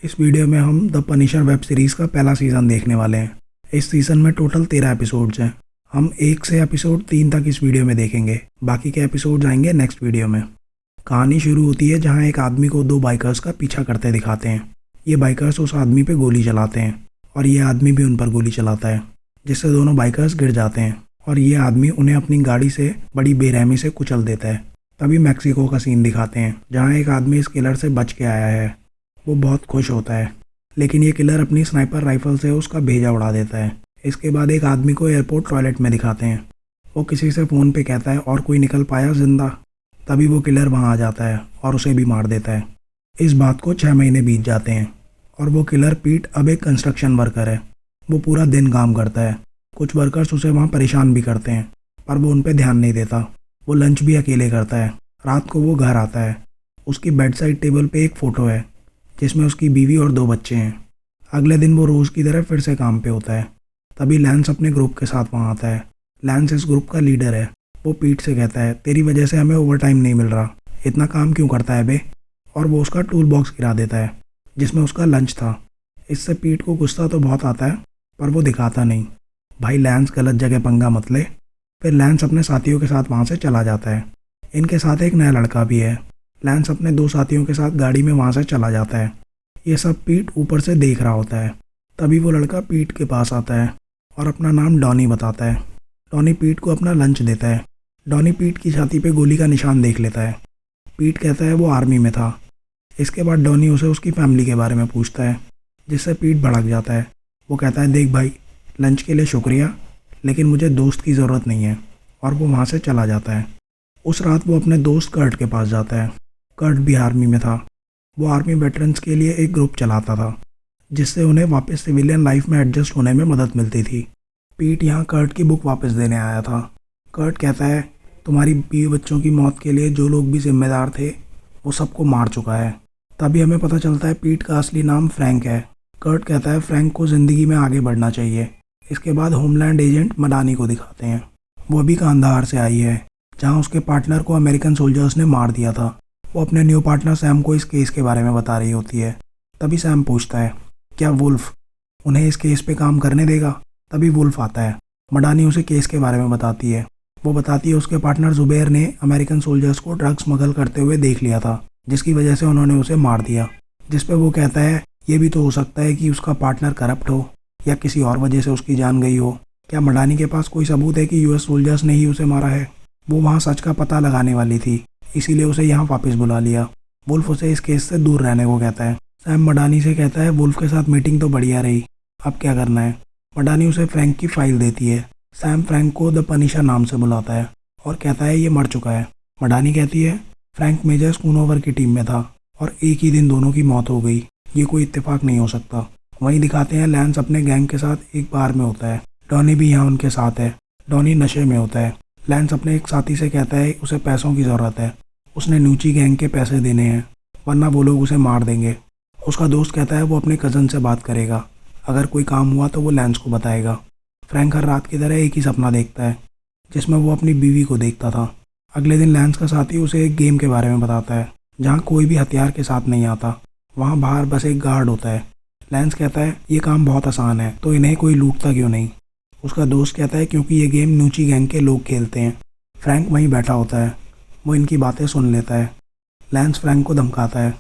इस वीडियो में हम द पनिशर वेब सीरीज़ का पहला सीज़न देखने वाले हैं। इस सीज़न में टोटल 13 एपिसोड्स हैं। हम 1 से एपिसोड 3 तक इस वीडियो में देखेंगे, बाकी के एपिसोड्स आएंगे नेक्स्ट वीडियो में। कहानी शुरू होती है जहां एक आदमी को 2 बाइकर्स का पीछा करते दिखाते हैं। ये बाइकर्स उस आदमी पे गोली चलाते हैं और ये आदमी भी उन पर गोली चलाता है, जिससे दोनों बाइकर्स गिर जाते हैं और ये आदमी उन्हें अपनी गाड़ी से बड़ी बेरहमी से कुचल देता है। तभी मैक्सिको का सीन दिखाते हैं जहाँ एक आदमी इस किलर से बच के आया है। वो बहुत खुश होता है, लेकिन ये किलर अपनी स्नाइपर राइफल से उसका भेजा उड़ा देता है। इसके बाद एक आदमी को एयरपोर्ट टॉयलेट में दिखाते हैं। वो किसी से फ़ोन पे कहता है और कोई निकल पाया जिंदा। तभी वो किलर वहाँ आ जाता है और उसे भी मार देता है। इस बात को 6 महीने बीत जाते हैं और वो किलर पीट अब एक कंस्ट्रक्शन वर्कर है। वो पूरा दिन काम करता है। कुछ वर्कर्स उसे वहाँ परेशान भी करते हैं, पर वो उन पर ध्यान नहीं देता। वो लंच भी अकेले करता है। रात को वो घर आता है। उसकी बेड साइड टेबल पे एक फ़ोटो है जिसमें उसकी बीवी और 2 बच्चे हैं। अगले दिन वो रोज़ की तरह फिर से काम पे होता है। तभी लैंस अपने ग्रुप के साथ वहाँ आता है। लैंस इस ग्रुप का लीडर है। वो पीट से कहता है, तेरी वजह से हमें ओवर टाइम नहीं मिल रहा, इतना काम क्यों करता है बे। और वो उसका टूल बॉक्स गिरा देता है जिसमें उसका लंच था। इससे पीट को गुस्सा तो बहुत आता है, पर वो दिखाता नहीं। भाई लैंस गलत जगह पंगा मत ले। फिर लैंस अपने साथियों के साथ वहाँ से चला जाता है। इनके साथ एक नया लड़का भी है। लैंस अपने 2 साथियों के साथ गाड़ी में वहाँ से चला जाता है। ये सब पीट ऊपर से देख रहा होता है। तभी वो लड़का पीट के पास आता है और अपना नाम डॉनी बताता है। डॉनी पीट को अपना लंच देता है। डॉनी पीट की छाती पे गोली का निशान देख लेता है। पीट कहता है वो आर्मी में था। इसके बाद डॉनी उसे उसकी फैमिली के बारे में पूछता है, जिससे पीट भड़क जाता है। वो कहता है, देख भाई, लंच के लिए शुक्रिया, लेकिन मुझे दोस्त की ज़रूरत नहीं है। और वो वहाँ से चला जाता है। उस रात वो अपने दोस्त कर्ट के पास जाता है। कर्ट भी आर्मी में था। वो आर्मी वेटरन्स के लिए एक ग्रुप चलाता था, जिससे उन्हें वापस सिविलियन लाइफ में एडजस्ट होने में मदद मिलती थी। पीट यहाँ कर्ट की बुक वापस देने आया था। कर्ट कहता है, तुम्हारी बीवी बच्चों की मौत के लिए जो लोग भी जिम्मेदार थे वो सबको मार चुका है। तभी हमें पता चलता है पीट का असली नाम फ्रैंक है। कर्ट कहता है फ्रैंक को ज़िंदगी में आगे बढ़ना चाहिए। इसके बाद होमलैंड एजेंट मडानी को दिखाते हैं। वो भी कांधार से आई है, जहाँ उसके पार्टनर को अमेरिकन सोल्जर्स ने मार दिया था। वो अपने न्यू पार्टनर सैम को इस केस के बारे में बता रही होती है। तभी सैम पूछता है, क्या वुल्फ उन्हें इस केस पे काम करने देगा। तभी वुल्फ आता है। मडानी उसे केस के बारे में बताती है। वो बताती है उसके पार्टनर जुबैर ने अमेरिकन सोल्जर्स को ड्रग्स स्मगल करते हुए देख लिया था, जिसकी वजह से उन्होंने उसे मार दिया। जिस पे वो कहता है, ये भी तो हो सकता है कि उसका पार्टनर करप्ट हो या किसी और वजह से उसकी जान गई हो। क्या मडानी के पास कोई सबूत है कि यूएस सोल्जर्स ने ही उसे मारा है। वो वहाँ सच का पता लगाने वाली थी, इसीलिए उसे यहाँ वापस बुला लिया। वुल्फ उसे इस केस से दूर रहने को कहता है। सैम मडानी से कहता है, वुल्फ के साथ मीटिंग तो बढ़िया रही, अब क्या करना है। मडानी उसे फ्रैंक की फाइल देती है। सैम फ्रैंक को द पनिशर नाम से बुलाता है और कहता है ये मर चुका है। मडानी कहती है, फ्रैंक मेजर स्कूनोवर की टीम में था और एक ही दिन दोनों की मौत हो गई, ये कोई इत्तेफाक नहीं हो सकता। वहीं दिखाते हैं लैंस अपने गैंग के साथ एक बार में होता है। डॉनी भी यहाँ उनके साथ है। डॉनी नशे में होता है। लैंस अपने एक साथी से कहता है उसे पैसों की ज़रूरत है, उसने न्यूची गैंग के पैसे देने हैं, वरना वो लोग उसे मार देंगे। उसका दोस्त कहता है वो अपने कज़न से बात करेगा, अगर कोई काम हुआ तो वो लैंस को बताएगा। फ्रैंक हर रात की तरह एक ही सपना देखता है, जिसमें वो अपनी बीवी को देखता था। अगले दिन लैंस का साथी उसे एक गेम के बारे में बताता है, जहाँ कोई भी हथियार के साथ नहीं आता। वहाँ बाहर बस एक गार्ड होता है। लैंस कहता है ये काम बहुत आसान है, तो इन्हें कोई लूटता क्यों नहीं। उसका दोस्त कहता है क्योंकि ये गेम न्यूची गैंग के लोग खेलते हैं। फ्रैंक वहीं बैठा होता है। वो इनकी बातें सुन लेता है। लैंस फ्रैंक को धमकाता है।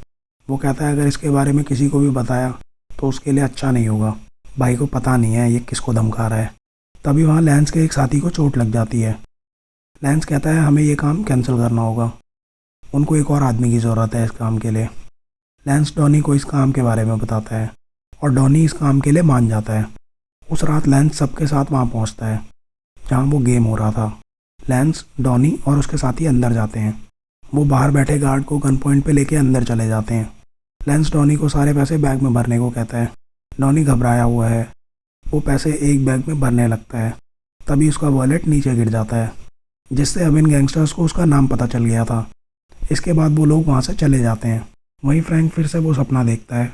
वो कहता है अगर इसके बारे में किसी को भी बताया तो उसके लिए अच्छा नहीं होगा। भाई को पता नहीं है ये किसको धमका रहा है। तभी वहाँ लैंस के एक साथी को चोट लग जाती है। लैंस कहता है हमें ये काम कैंसिल करना होगा, उनको एक और आदमी की ज़रूरत है इस काम के लिए। लैंस डॉनी को इस काम के बारे में बताता है और डॉनी इस काम के लिए मान जाता है। उस रात लैंस सबके साथ वहाँ पहुँचता है जहाँ वो गेम हो रहा था। लैंस, डॉनी और उसके साथी अंदर जाते हैं। वो बाहर बैठे गार्ड को गन पॉइंट पे लेके अंदर चले जाते हैं। लैंस डॉनी को सारे पैसे बैग में भरने को कहता है। डॉनी घबराया हुआ है। वो पैसे एक बैग में भरने लगता है। तभी उसका वॉलेट नीचे गिर जाता है, जिससे अब इन गैंगस्टर्स को उसका नाम पता चल गया था। इसके बाद वो लोग वहाँ से चले जाते हैं। वहीं फ्रैंक फिर से वो सपना देखता है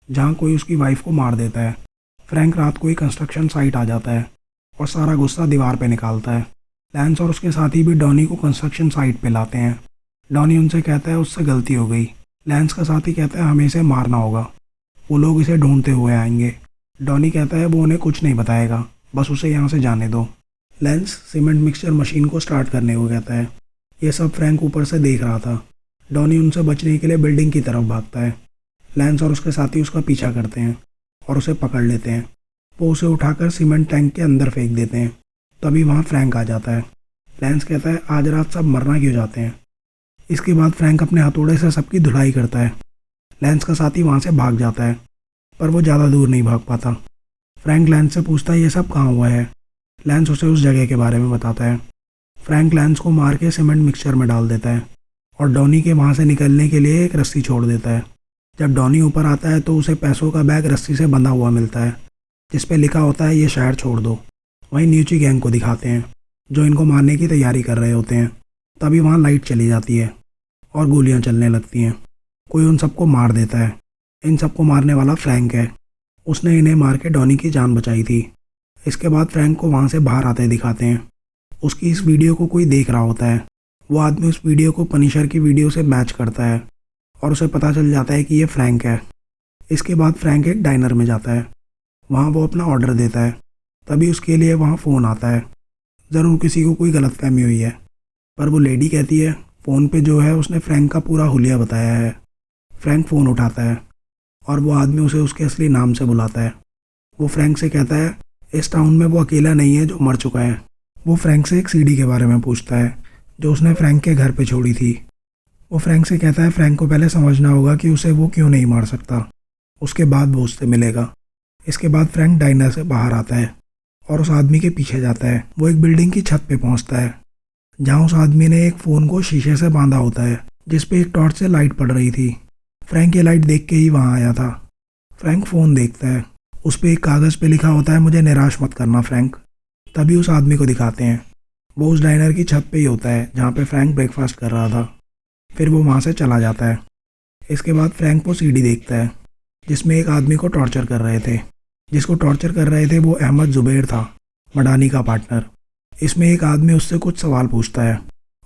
जहाँ कोई उसकी वाइफ को मार देता है। फ्रैंक रात को ही कंस्ट्रक्शन साइट आ जाता है और सारा गुस्सा दीवार पे निकालता है। लैंस और उसके साथी भी डॉनी को कंस्ट्रक्शन साइट पे लाते हैं। डॉनी उनसे कहता है उससे गलती हो गई। लैंस का साथी कहता है हमें इसे मारना होगा। वो लोग इसे ढूंढते हुए आएंगे। डॉनी कहता है वो उन्हें कुछ नहीं बताएगा, बस उसे यहाँ से जाने दो। लेंस सीमेंट मिक्सचर मशीन को स्टार्ट करने को कहता है। ये सब फ्रैंक ऊपर से देख रहा था। डॉनी उनसे बचने के लिए बिल्डिंग की तरफ भागता है। लेंस और उसके साथी उसका पीछा करते हैं और उसे पकड़ लेते हैं। वो उसे उठाकर सीमेंट टैंक के अंदर फेंक देते हैं। तभी वहाँ फ्रैंक आ जाता है। लेंस कहता है आज रात सब मरना क्यों जाते हैं। इसके बाद फ्रैंक अपने हथौड़े से सबकी धुलाई करता है। लेंस का साथी वहाँ से भाग जाता है, पर वो ज़्यादा दूर नहीं भाग पाता। फ्रैंक लेंस से पूछता है ये सब कहाँ हुआ है। लेंस उसे उस जगह के बारे में बताता है। फ्रैंक लेंस को मार के सीमेंट मिक्सचर में डाल देता है और डॉनी के वहाँ से निकलने के लिए एक रस्सी छोड़ देता है। जब डॉनी ऊपर आता है तो उसे पैसों का बैग रस्सी से बंधा हुआ मिलता है, जिस पे लिखा होता है ये शहर छोड़ दो। वहीं न्यूची गैंग को दिखाते हैं जो इनको मारने की तैयारी कर रहे होते हैं। तभी वहाँ लाइट चली जाती है और गोलियाँ चलने लगती हैं। कोई उन सबको मार देता है। इन सबको मारने वाला फ्रैंक है। उसने इन्हें मार के डॉनी की जान बचाई थी। इसके बाद फ्रैंक को वहाँ से बाहर आते दिखाते हैं। उसकी इस वीडियो को कोई देख रहा होता है। वो आदमी उस वीडियो को पनिशर की वीडियो से मैच करता है और उसे पता चल जाता है कि ये फ्रैंक है। इसके बाद फ्रैंक एक डाइनर में जाता है। वहाँ वो अपना ऑर्डर देता है। तभी उसके लिए वहाँ फ़ोन आता है। ज़रूर किसी को कोई गलतफहमी हुई है, पर वो लेडी कहती है फ़ोन पे जो है उसने फ्रैंक का पूरा हुलिया बताया है। फ्रैंक फ़ोन उठाता है और वो आदमी उसे उसके असली नाम से बुलाता है। वो फ्रैंक से कहता है इस टाउन में वो अकेला नहीं है जो मर चुका है। वो फ्रैंक से एक सीडी के बारे में पूछता है जो उसने फ्रैंक के घर पे छोड़ी थी। वो फ्रैंक से कहता है फ्रैंक को पहले समझना होगा कि उसे वो क्यों नहीं मार सकता, उसके बाद वो उससे मिलेगा। इसके बाद फ्रैंक डाइनर से बाहर आता है और उस आदमी के पीछे जाता है। वो एक बिल्डिंग की छत पे पहुंचता है जहां उस आदमी ने एक फ़ोन को शीशे से बांधा होता है, जिस पे एक टॉर्च से लाइट पड़ रही थी। फ्रैंक ये लाइट देख के ही वहाँ आया था। फ्रैंक फ़ोन देखता है। उस पर एक कागज़ पे लिखा होता है मुझे निराश मत करना फ्रैंक। तभी उस आदमी को दिखाते हैं। वो उस डाइनर की छत पे ही होता है जहाँ पे फ्रैंक ब्रेकफास्ट कर रहा था। फिर वो वहाँ से चला जाता है। इसके बाद फ्रैंक वो सीडी देखता है जिसमें एक आदमी को टॉर्चर कर रहे थे। जिसको टॉर्चर कर रहे थे वो अहमद जुबैर था, मडानी का पार्टनर। इसमें एक आदमी उससे कुछ सवाल पूछता है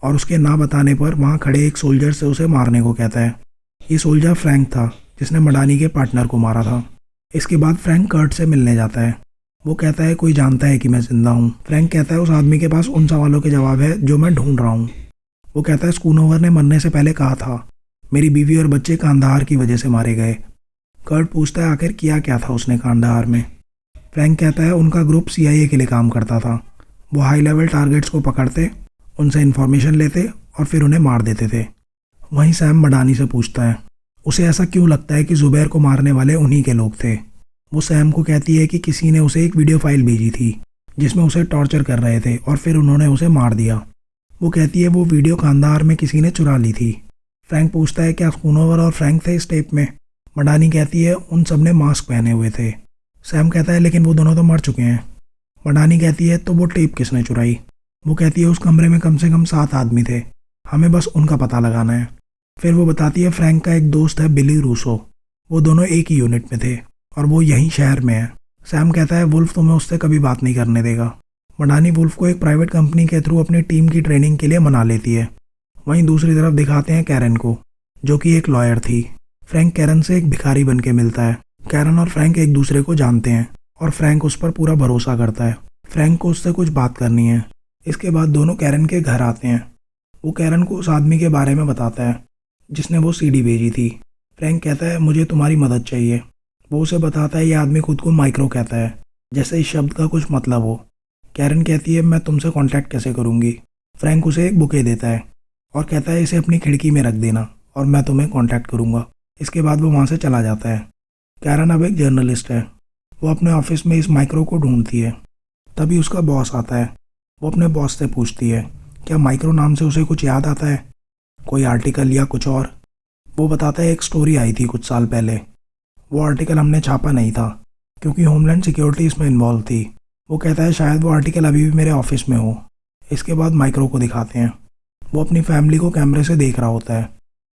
और उसके ना बताने पर वहाँ खड़े एक सोल्जर से उसे मारने को कहता है। ये सोल्जर फ्रैंक था जिसने मडानी के पार्टनर को मारा था। इसके बाद फ्रैंक कर्ट से मिलने जाता है। वो कहता है कोई जानता है कि मैं जिंदा हूँ। फ्रैंक कहता है उस आदमी के पास उन सवालों के जवाब है जो मैं ढूंढ रहा हूँ। वो कहता है स्कूनोवर ने मरने से पहले कहा था मेरी बीवी और बच्चे कांदाहार की वजह से मारे गए। कर्ट पूछता है आखिर किया क्या था उसने कांदाहार में। फ्रैंक कहता है उनका ग्रुप CIA के लिए काम करता था। वो हाई लेवल टारगेट्स को पकड़ते, उनसे इन्फॉर्मेशन लेते और फिर उन्हें मार देते थे। वहीं सैम मडानी से पूछता है उसे ऐसा क्यों लगता है कि जुबैर को मारने वाले उन्हीं के लोग थे। वो सैम को कहती है कि किसी ने उसे एक वीडियो फाइल भेजी थी जिसमें उसे टॉर्चर कर रहे थे और फिर उन्होंने उसे मार दिया। वो कहती है वो वीडियो कांदाहार में किसी ने चुरा ली थी। फ्रैंक पूछता है क्या स्कूनोवर और फ्रैंक थे इस टेप में। मडानी कहती है उन सब ने मास्क पहने हुए थे। सैम कहता है लेकिन वो दोनों तो मर चुके हैं। मडानी कहती है तो वो टेप किसने चुराई। वो कहती है उस कमरे में कम से कम 7 आदमी थे, हमें बस उनका पता लगाना है। फिर वो बताती है फ्रैंक का एक दोस्त है बिली रूसो, वो दोनों एक ही यूनिट में थे और वो यहीं शहर में है। सैम कहता है वुल्फ तुम्हें उससे कभी बात नहीं करने देगा। मडानी वुल्फ को एक प्राइवेट कंपनी के थ्रू अपनी टीम की ट्रेनिंग के लिए मना लेती है। वहीं दूसरी तरफ दिखाते हैं कैरन को, जो कि एक लॉयर थी। फ्रैंक कैरन से एक भिखारी बन के मिलता है। कैरन और फ्रैंक एक दूसरे को जानते हैं और फ्रैंक उस पर पूरा भरोसा करता है। फ्रैंक को उससे कुछ बात करनी है। इसके बाद दोनों कैरन के घर आते हैं। वो कैरन को उस आदमी के बारे में बताता है जिसने वो सीडी भेजी थी। फ्रैंक कहता है मुझे तुम्हारी मदद चाहिए। वो उसे बताता है ये आदमी खुद को माइक्रो कहता है, जैसे इस शब्द का कुछ मतलब हो। कैरन कहती है मैं तुमसे कांटेक्ट कैसे करूँगी। फ्रैंक उसे एक बुके देता है और कहता है इसे अपनी खिड़की में रख देना और मैं तुम्हें कांटेक्ट करूँगा। इसके बाद वो वहाँ से चला जाता है। कैरन अब एक जर्नलिस्ट है। वो अपने ऑफिस में इस माइक्रो को ढूंढती है। तभी उसका बॉस आता है। वो अपने बॉस से पूछती है क्या माइक्रो नाम से उसे कुछ याद आता है, कोई आर्टिकल या कुछ और। वो बताता है एक स्टोरी आई थी कुछ साल पहले। वो आर्टिकल हमने छापा नहीं था क्योंकि होमलैंड सिक्योरिटी इसमें इन्वॉल्व थी। वो कहता है शायद वो आर्टिकल अभी भी मेरे ऑफिस में हो। इसके बाद माइक्रो को दिखाते हैं। वो अपनी फैमिली को कैमरे से देख रहा होता है।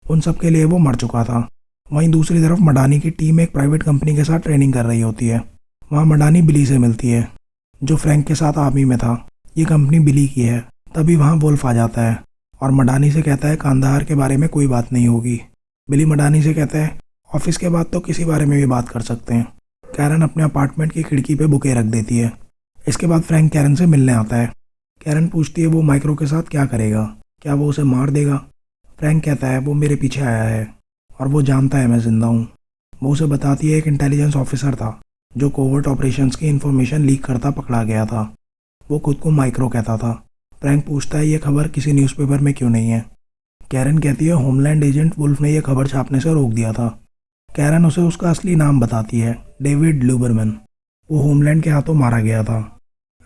उन सब के लिए वो मर चुका था। वहीं दूसरी तरफ मडानी की टीम एक प्राइवेट कंपनी के साथ ट्रेनिंग कर रही होती है। वहाँ मडानी बिली से मिलती है जो फ्रैंक के साथ आर्मी में था। ये कंपनी बिली की है। तभी वहाँ वुल्फ आ जाता है और मडानी से कहता है कांदाहार के बारे में कोई बात नहीं होगी। बिली मडानी से कहता है ऑफिस के बाद तो किसी बारे में भी बात कर सकते हैं। कैरन अपने अपार्टमेंट की खिड़की पे बुके रख देती है। इसके बाद फ्रैंक कैरन से मिलने आता है। कैरन पूछती है वो माइक्रो के साथ क्या करेगा, क्या वो उसे मार देगा। फ्रैंक कहता है वो मेरे पीछे आया है और वो जानता है मैं जिंदा हूँ। वो उसे बताती है एक इंटेलिजेंस ऑफिसर था जो कोवर्ट ऑपरेशंस की इन्फॉर्मेशन लीक करता पकड़ा गया था। वो खुद को माइक्रो कहता था। फ्रैंक पूछता है ये खबर किसी न्यूज़पेपर में क्यों नहीं है। कैरन कहती है होमलैंड एजेंट वुल्फ ने यह खबर छापने से रोक दिया था। कैरन उसे उसका असली नाम बताती है, डेविड ल्यूबरमैन। वो होमलैंड के हाथों मारा गया था।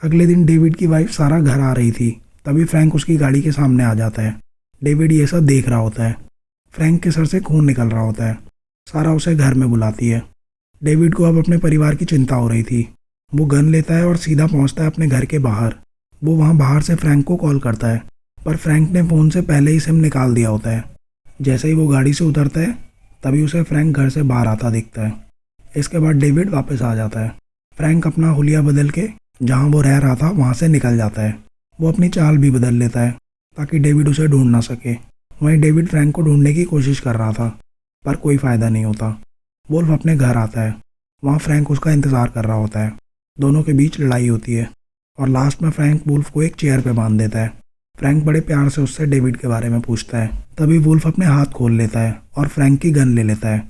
अगले दिन डेविड की वाइफ सारा घर आ रही थी, तभी फ्रैंक उसकी गाड़ी के सामने आ जाता है। डेविड ये सब देख रहा होता है। फ्रैंक के सर से खून निकल रहा होता है। सारा उसे घर में बुलाती है। डेविड को अब अपने परिवार की चिंता हो रही थी। वो गन लेता है और सीधा पहुंचता है अपने घर के बाहर। वो वहां बाहर से फ्रैंक को कॉल करता है, पर फ्रैंक ने फ़ोन से पहले ही सिम निकाल दिया होता है। जैसे ही वो गाड़ी से उतरता है तभी उसे फ्रैंक घर से बाहर आता दिखता है। इसके बाद डेविड वापस आ जाता है। फ्रैंक अपना हुलिया बदल के जहाँ वो रह रहा था वहाँ से निकल जाता है। वो अपनी चाल भी बदल लेता है ताकि डेविड उसे ढूंढ ना सके। वहीं डेविड फ्रैंक को ढूंढने की कोशिश कर रहा था, पर कोई फ़ायदा नहीं होता। वुल्फ अपने घर आता है। वहाँ फ्रैंक उसका इंतज़ार कर रहा होता है। दोनों के बीच लड़ाई होती है और लास्ट में फ्रैंक वुल्फ को एक चेयर पे बांध देता है। फ्रैंक बड़े प्यार से उससे डेविड के बारे में पूछता है। तभी वुल्फ अपने हाथ खोल लेता है और फ्रैंक की गन ले लेता है।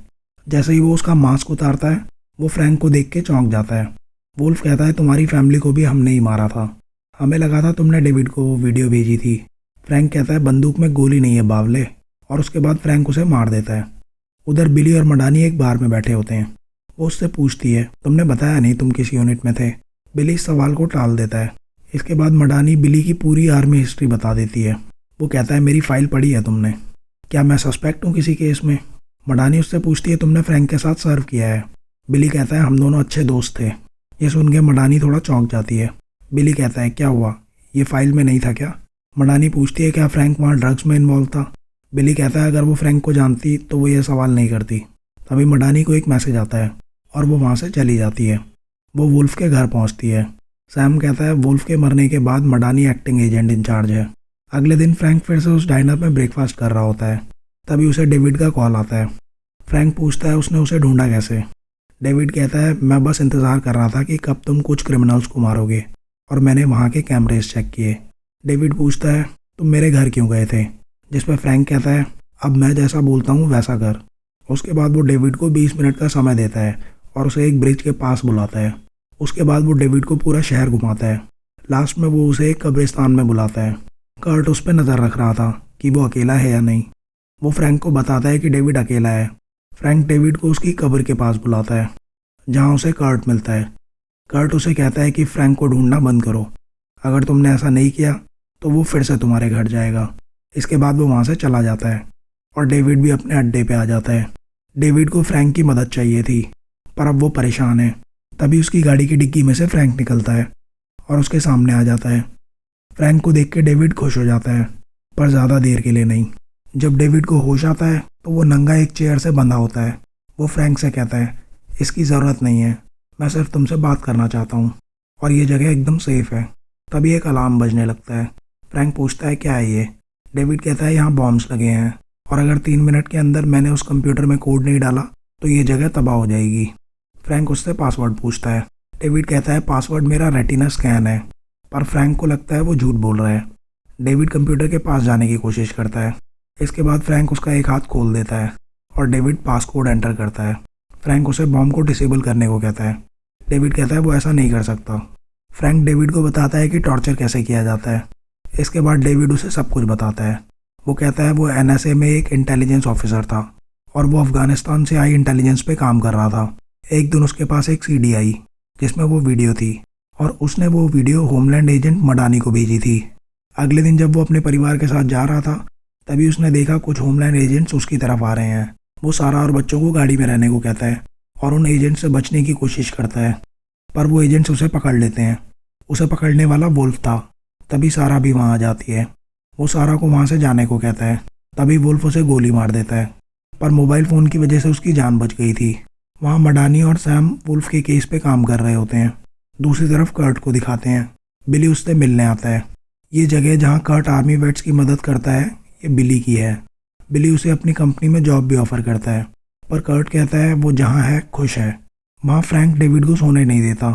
जैसे ही वो उसका मास्क उतारता है वो फ्रैंक को देख के चौंक जाता है। वुल्फ कहता है तुम्हारी फैमिली को भी हमने ही मारा था, हमें लगा था तुमने डेविड को वो वीडियो भेजी थी। फ्रैंक कहता है बंदूक में गोली नहीं है बावले, और उसके बाद फ्रैंक उसे मार देता है। उधर बिली और मडानी एक बार में बैठे होते हैं। वो उससे पूछती है तुमने बताया नहीं तुम किस यूनिट में थे। बिली इस सवाल को टाल देता है। इसके बाद मडानी बिली की पूरी आर्मी हिस्ट्री बता देती है। वो कहता है मेरी फाइल पढ़ी है तुमने, क्या मैं सस्पेक्ट हूँ किसी केस में। मडानी उससे पूछती है तुमने फ्रैंक के साथ सर्व किया है। बिली कहता है हम दोनों अच्छे दोस्त थे। ये सुन के मडानी थोड़ा चौंक जाती है। बिली कहता है क्या हुआ, ये फाइल में नहीं था क्या। मडानी पूछती है क्या फ्रैंक वहाँ ड्रग्स में इन्वॉल्व था। बिली कहता है अगर वो फ्रैंक को जानती तो वो ये सवाल नहीं करती। तभी मडानी को एक मैसेज आता है और वो वहाँ से चली जाती है। वो वुल्फ के घर पहुँचती है। सैम कहता है वुल्फ के मरने के बाद मडानी एक्टिंग एजेंट इंचार्ज है। अगले दिन फ्रैंक फिर से उस डाइनर में ब्रेकफास्ट कर रहा होता है। तभी उसे डेविड का कॉल आता है। फ्रैंक पूछता है उसने उसे ढूंढा कैसे। डेविड कहता है मैं बस इंतज़ार कर रहा था कि कब तुम कुछ क्रिमिनल्स को मारोगे, और मैंने वहाँ के कैमरेज चेक किए। डेविड पूछता है तुम मेरे घर क्यों गए थे, जिस पर फ्रैंक कहता है अब मैं जैसा बोलता हूँ वैसा कर। उसके बाद वो डेविड को 20 मिनट का समय देता है और उसे एक ब्रिज के पास बुलाता है। उसके बाद वो डेविड को पूरा शहर घुमाता है। लास्ट में वो उसे एक कब्रिस्तान में बुलाता है। कर्ट उस पर नज़र रख रहा था कि वो अकेला है या नहीं। वो फ्रैंक को बताता है कि डेविड अकेला है। फ्रैंक डेविड को उसकी कब्र के पास बुलाता है जहाँ उसे कर्ट मिलता है। कर्ट उसे कहता है कि फ्रैंक को ढूंढना बंद करो, अगर तुमने ऐसा नहीं किया तो वो फिर से तुम्हारे घर जाएगा। इसके बाद वो वहाँ से चला जाता है और डेविड भी अपने अड्डे पे आ जाता है। डेविड को फ्रैंक की मदद चाहिए थी, पर अब वो परेशान है। तभी उसकी गाड़ी की डिग्गी में से फ्रैंक निकलता है और उसके सामने आ जाता है। फ्रैंक को देख के डेविड खुश हो जाता है, पर ज़्यादा देर के लिए नहीं। जब डेविड को होश आता है तो वो नंगा एक चेयर से बंधा होता है। वो फ्रैंक से कहता है इसकी ज़रूरत नहीं है, मैं सिर्फ तुमसे बात करना चाहता हूँ और ये जगह एकदम सेफ़ है। तभी एक अलार्म बजने लगता है। फ्रैंक पूछता है क्या है ये। डेविड कहता है यहाँ बॉम्ब्स लगे हैं और अगर 3 मिनट के अंदर मैंने उस कंप्यूटर में कोड नहीं डाला तो ये जगह तबाह हो जाएगी। फ्रैंक उससे पासवर्ड पूछता है। डेविड कहता है पासवर्ड मेरा रेटिना स्कैन है, पर फ्रैंक को लगता है वो झूठ बोल रहा है। डेविड कंप्यूटर के पास जाने की कोशिश करता है। इसके बाद फ्रैंक उसका एक हाथ खोल देता है और डेविड पासकोड एंटर करता है। फ्रैंक उसे बॉम्ब को डिसेबल करने को कहता है। डेविड कहता है वो ऐसा नहीं कर सकता। फ्रैंक डेविड को बताता है कि टॉर्चर कैसे किया जाता है। इसके बाद डेविड उसे सब कुछ बताता है। वो कहता है वो NSA में एक इंटेलिजेंस ऑफिसर था और वो अफगानिस्तान से आई इंटेलिजेंस पे काम कर रहा था। एक दिन उसके पास एक CD आई जिसमें वो वीडियो थी और उसने वो वीडियो होमलैंड एजेंट मडानी को भेजी थी। अगले दिन जब वो अपने परिवार के साथ जा रहा था तभी उसने देखा कुछ होमलैंड एजेंट्स उसकी तरफ आ रहे हैं। वो सारा और बच्चों को गाड़ी में रहने को कहता है और उन एजेंट से बचने की कोशिश करता है, पर वो एजेंट्स उसे पकड़ लेते हैं। उसे पकड़ने वाला वुल्फ था। तभी सारा भी वहाँ आ जाती है। वो सारा को वहाँ से जाने को कहता है। तभी वुल्फ उसे गोली मार देता है, पर मोबाइल फ़ोन की वजह से उसकी जान बच गई थी। वहाँ मडानी और सैम वुल्फ के केस पे काम कर रहे होते हैं। दूसरी तरफ कर्ट को दिखाते हैं। बिली उससे मिलने आता है। ये जगह जहाँ कर्ट आर्मी वेट्स की मदद करता है ये बिली की है। बिली उसे अपनी कंपनी में जॉब भी ऑफ़र करता है। पर कर्ट कहता है वो जहाँ है खुश है। वहाँ फ्रैंक डेविड को सोने नहीं देता।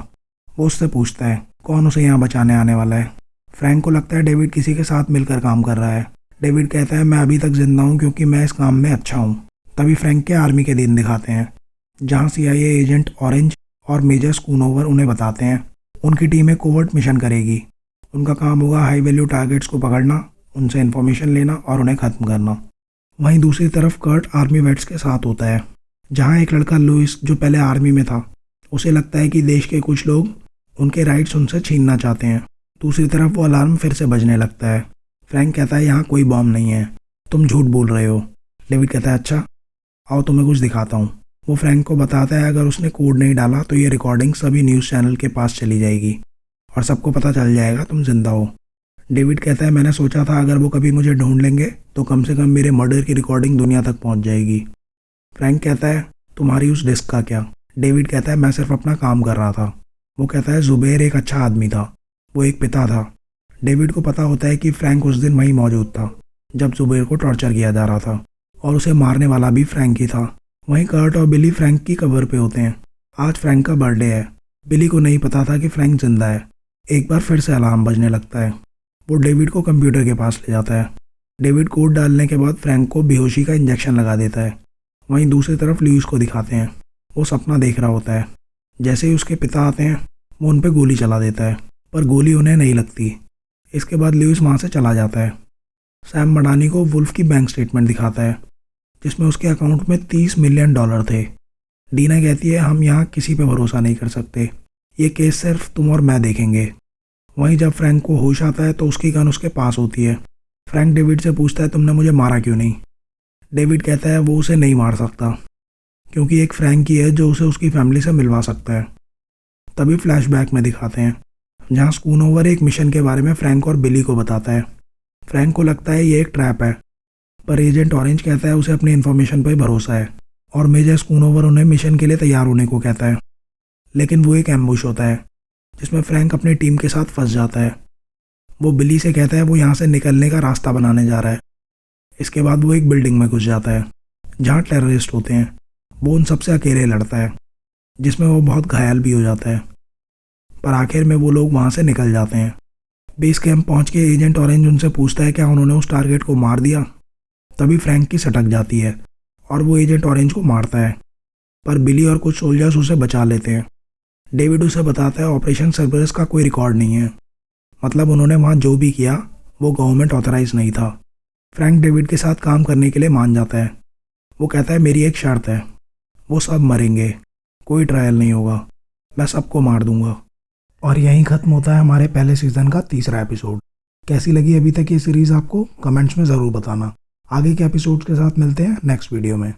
वो उससे पूछता है कौन उसे यहाँ बचाने आने वाला है। फ्रैंक को लगता है डेविड किसी के साथ मिलकर काम कर रहा है। डेविड कहता है मैं अभी तक जिंदा हूँ क्योंकि मैं इस काम में अच्छा हूँ। तभी फ्रैंक के आर्मी के दिन दिखाते हैं जहाँ CIA एजेंट ऑरेंज और मेजर स्कूनोवर उन्हें बताते हैं उनकी टीम एक कोवर्ट मिशन करेगी। उनका काम होगा हाई वैल्यू टारगेट्स को पकड़ना, उनसे इन्फॉर्मेशन लेना और उन्हें ख़त्म करना। वहीं दूसरी तरफ कर्ट आर्मी वेट्स के साथ होता है जहाँ एक लड़का लुइस जो पहले आर्मी में था उसे लगता है कि देश के कुछ लोग उनके राइट्स उनसे छीनना चाहते हैं। दूसरी तरफ वो अलार्म फिर से बजने लगता है। फ्रैंक कहता है यहाँ कोई बॉम्ब नहीं है, तुम झूठ बोल रहे हो। डेविड कहता है अच्छा आओ तुम्हें कुछ दिखाता हूँ। वो फ्रैंक को बताता है अगर उसने कोड नहीं डाला तो ये रिकॉर्डिंग सभी न्यूज़ चैनल के पास चली जाएगी और सबको पता चल जाएगा तुम जिंदा हो। डेविड कहता है मैंने सोचा था अगर वो कभी मुझे ढूंढ लेंगे तो कम से कम मेरे मर्डर की रिकॉर्डिंग दुनिया तक पहुंच जाएगी। फ्रैंक कहता है तुम्हारी उस डिस्क का क्या। डेविड कहता है मैं सिर्फ अपना काम कर रहा था। वो कहता है जुबैर एक अच्छा आदमी था, वो एक पिता था। डेविड को पता होता है कि फ्रैंक उस दिन वहीं मौजूद था जब जुबैर को टॉर्चर किया जा रहा था और उसे मारने वाला भी फ्रैंक ही था। वहीं कर्ट और बिली फ्रैंक की कब्र पे होते हैं। आज फ्रैंक का बर्थडे है। बिली को नहीं पता था कि फ्रैंक जिंदा है। एक बार फिर से अलार्म बजने लगता है। वो डेविड को कंप्यूटर के पास ले जाता है। डेविड कोड डालने के बाद फ्रैंक को बेहोशी का इंजेक्शन लगा देता है। वहीं दूसरी तरफ ल्यूइस को दिखाते हैं। वो सपना देख रहा होता है। जैसे ही उसके पिता आते हैं वो उन पर गोली चला देता है पर गोली उन्हें नहीं लगती। इसके बाद ल्यूइस वहाँ से चला जाता है। सैम मडानी को वुल्फ की बैंक स्टेटमेंट दिखाता है जिसमें उसके अकाउंट में $30 मिलियन थे। डीना कहती है हम यहाँ किसी पे भरोसा नहीं कर सकते, ये केस सिर्फ तुम और मैं देखेंगे। वहीं जब फ्रैंक को होश आता है तो उसकी गन उसके पास होती है। फ्रैंक डेविड से पूछता है तुमने मुझे मारा क्यों नहीं। डेविड कहता है वो उसे नहीं मार सकता क्योंकि एक फ्रैंक ही है जो उसे उसकी फैमिली से मिलवा सकता है। तभी फ्लैशबैक में दिखाते हैं जहाँ स्कूनोवर एक मिशन के बारे में फ्रैंक और बिली को बताता है। फ्रैंक को लगता है ये एक ट्रैप है पर एजेंट ऑरेंज कहता है उसे अपनी इन्फॉर्मेशन पर भरोसा है और मेजर स्कूनोवर उन्हें मिशन के लिए तैयार होने को कहता है। लेकिन वो एक एम्बुश होता है जिसमें फ्रैंक अपनी टीम के साथ फंस जाता है। वो बिली से कहता है वो यहाँ से निकलने का रास्ता बनाने जा रहा है। इसके बाद वो एक बिल्डिंग में घुस जाता है जहाँ टेररिस्ट होते हैं। वो उन सबसे अकेले लड़ता है जिसमें वो बहुत घायल भी हो जाता है पर आखिर में वो लोग वहाँ से निकल जाते हैं। बेस कैंप पहुँच के एजेंट ऑरेंज उनसे पूछता है क्या उन्होंने उस टारगेट को मार दिया। तभी फ्रैंक की सटक जाती है और वो एजेंट ऑरेंज को मारता है पर बिली और कुछ सोल्जर्स उसे बचा लेते हैं। डेविड उसे बताता है ऑपरेशन सर्बरस का कोई रिकॉर्ड नहीं है, मतलब उन्होंने वहाँ जो भी किया वो गवर्नमेंट ऑथराइज नहीं था। फ्रैंक डेविड के साथ काम करने के लिए मान जाता है। वो कहता है मेरी एक शर्त है, वो सब मरेंगे, कोई ट्रायल नहीं होगा, मैं सबको मार दूंगा। और यहीं ख़त्म होता है हमारे पहले सीज़न का 3रा एपिसोड। कैसी लगी अभी तक ये सीरीज़ आपको कमेंट्स में ज़रूर बताना। आगे के एपिसोड्स के साथ मिलते हैं नेक्स्ट वीडियो में।